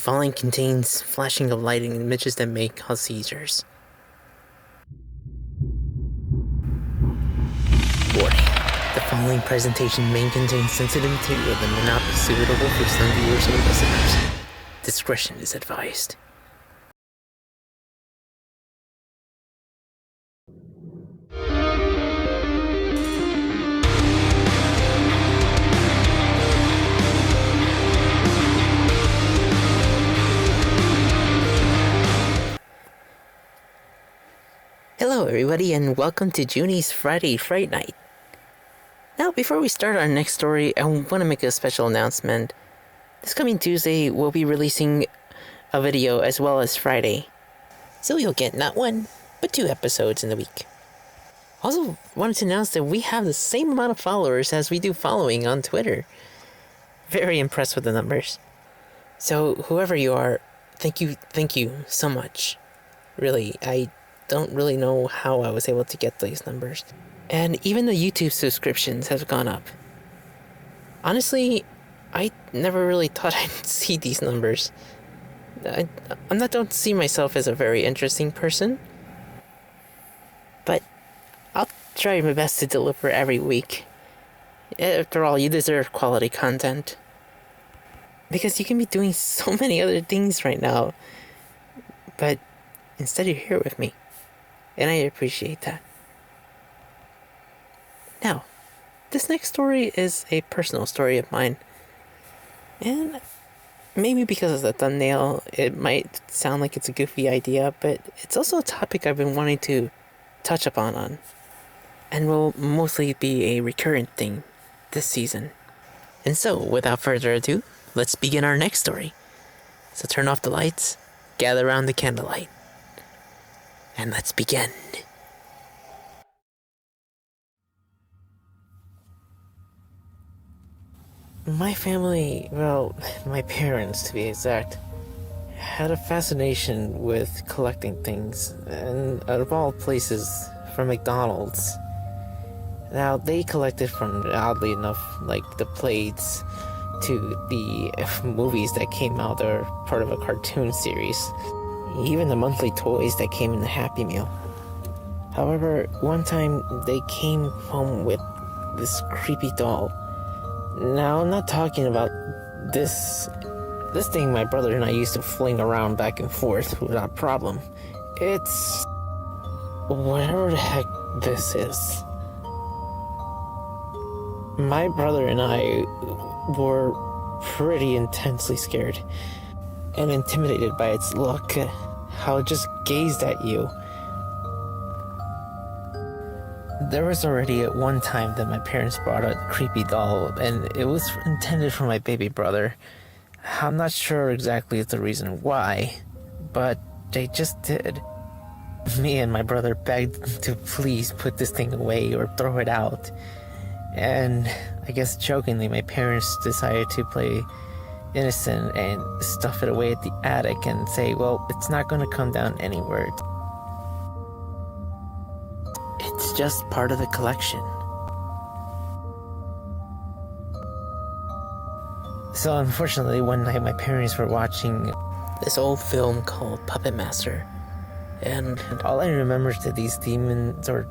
following contains flashing of light and images that may cause seizures. Warning. The following presentation may contain sensitive material that may not be suitable for some viewers or listeners. Discretion is advised. Hello everybody and welcome to Jyuni's Friday Fright Night. Now before we start our next story, I want to make a special announcement. This coming Tuesday we'll be releasing a video as well as Friday. So you'll get not one, but 2 episodes in the week. Also wanted to announce that we have the same amount of followers as we do following on Twitter. Very impressed with the numbers. So whoever you are, thank you so much. Really, I don't really know how I was able to get these numbers. And even the YouTube subscriptions have gone up. Honestly, I never really thought I'd see these numbers. I don't see myself as a very interesting person. But I'll try my best to deliver every week. After all, you deserve quality content. Because you can be doing so many other things right now. But instead you're here with me. And I appreciate that. Now, this next story is a personal story of mine. And maybe because of the thumbnail, it might sound like it's a goofy idea, but it's also a topic I've been wanting to touch upon on. And will mostly be a recurrent thing this season. And so, without further ado, let's begin our next story. So turn off the lights, gather around the candlelight. And let's begin. My family, well, my parents to be exact, had a fascination with collecting things, and out of all places, from McDonald's. Now, they collected from, oddly enough, like the plates to the movies that came out that are part of a cartoon series. Even the monthly toys that came in the Happy Meal. However, one time they came home with this creepy doll. Now, I'm not talking about this thing my brother and I used to fling around back and forth without problem. It's whatever the heck this is. My brother and I were pretty intensely scared and intimidated by its look, how it just gazed at you. There was already at one time that my parents brought a creepy doll, and it was intended for my baby brother. I'm not sure exactly the reason why, but they just did. Me and my brother begged to please put this thing away or throw it out. And I guess jokingly, my parents decided to play innocent and stuff it away at the attic and say, well, it's not going to come down anywhere. It's just part of the collection. So unfortunately, one night my parents were watching this old film called Puppet Master. And all I remember is that these demons or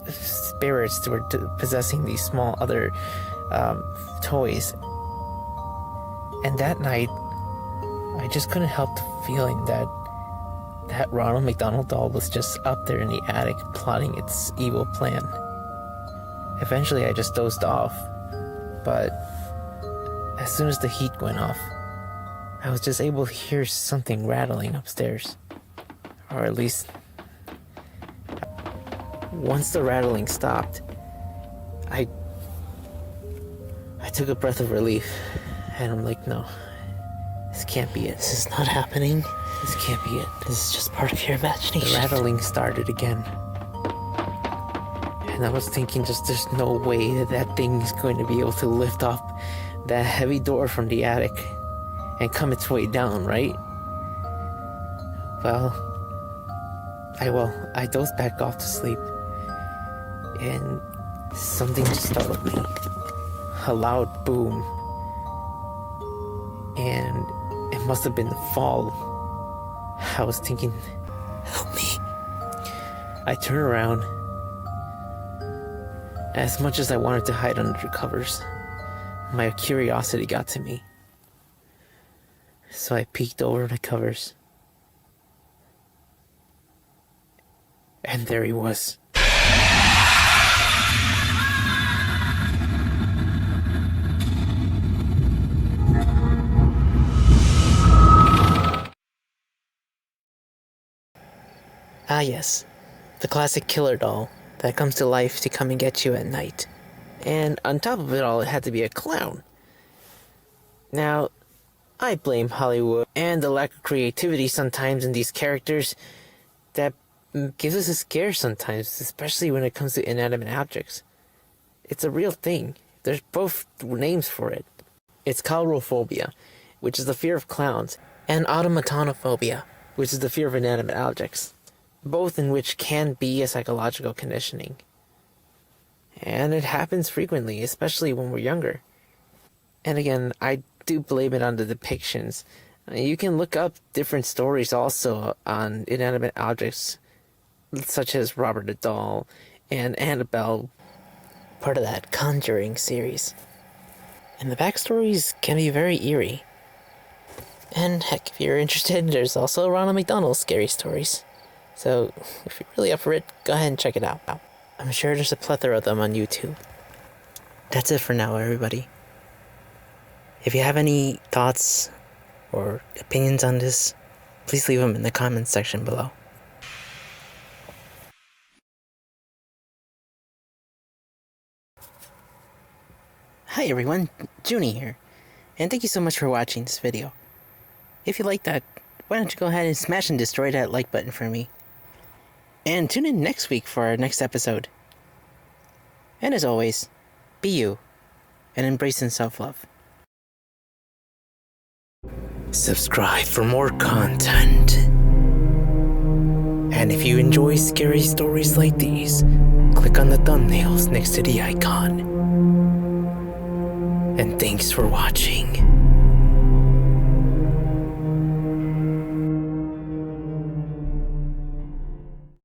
spirits were possessing these small other toys. And that night, I just couldn't help the feeling that Ronald McDonald doll was just up there in the attic plotting its evil plan. Eventually, I just dozed off, but as soon as the heat went off, I was just able to hear something rattling upstairs. Or at least, once the rattling stopped, I took a breath of relief. And I'm like, no, this can't be it. This is not happening. This can't be it. This is just part of your imagination. The rattling started again. And I was thinking there's no way that thing is going to be able to lift off that heavy door from the attic and come its way down, right? Well, I dozed back off to sleep. And something just startled me. A loud boom. And must have been the fall. I was thinking, help me. I turned around. As much as I wanted to hide under the covers, my curiosity got to me. So I peeked over the covers. And there he was. Ah yes, the classic killer doll that comes to life to come and get you at night. And on top of it all, it had to be a clown. Now, I blame Hollywood and the lack of creativity sometimes in these characters that gives us a scare sometimes, especially when it comes to inanimate objects. It's a real thing. There's both names for it. It's coulrophobia, which is the fear of clowns, and automatonophobia, which is the fear of inanimate objects. Both in which can be a psychological conditioning. And it happens frequently, especially when we're younger. And again, I do blame it on the depictions. You can look up different stories also on inanimate objects, such as Robert the Doll and Annabelle, part of that Conjuring series. And the backstories can be very eerie. And heck, if you're interested, there's also Ronald McDonald's scary stories. So, if you're really up for it, go ahead and check it out. I'm sure there's a plethora of them on YouTube. That's it for now, everybody. If you have any thoughts or opinions on this, please leave them in the comments section below. Hi everyone, Jyuni here, and thank you so much for watching this video. If you like that, why don't you go ahead and smash and destroy that like button for me. And tune in next week for our next episode. And as always, be you, and embrace in self-love. Subscribe for more content. And if you enjoy scary stories like these, click on the thumbnails next to the icon. And thanks for watching.